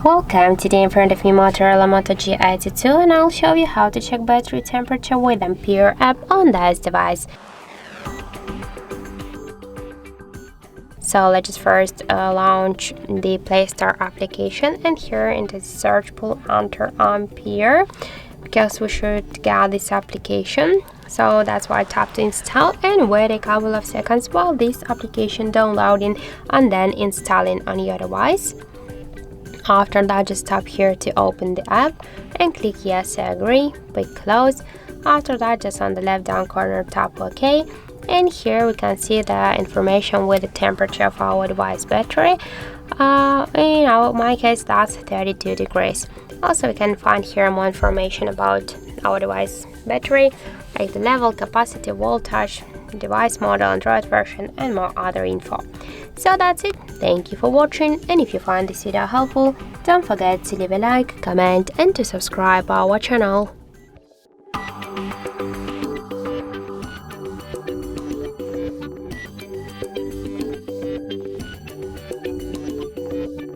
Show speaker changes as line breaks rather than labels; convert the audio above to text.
Welcome. Today in front of me Motorola Moto G82 and I'll show you how to check battery temperature with Ampere app on this device. So let's just first launch the Play Store application, and here in the search pool enter Ampere because we should get this application. So that's why I tap to install and wait a couple of seconds while this application downloading and then installing on your device. After that, just tap here to open the app and click yes, I agree, click close. After that, just on the left down corner tap OK, and here we can see the information with the temperature of our device battery. In my case that's 32 degrees. Also we can find here more information about our device battery, like the level, capacity, voltage, device model, Android version, and more other info. So that's it. Thank you for watching, and if you find this video helpful, don't forget to leave a like, comment, and to subscribe our channel.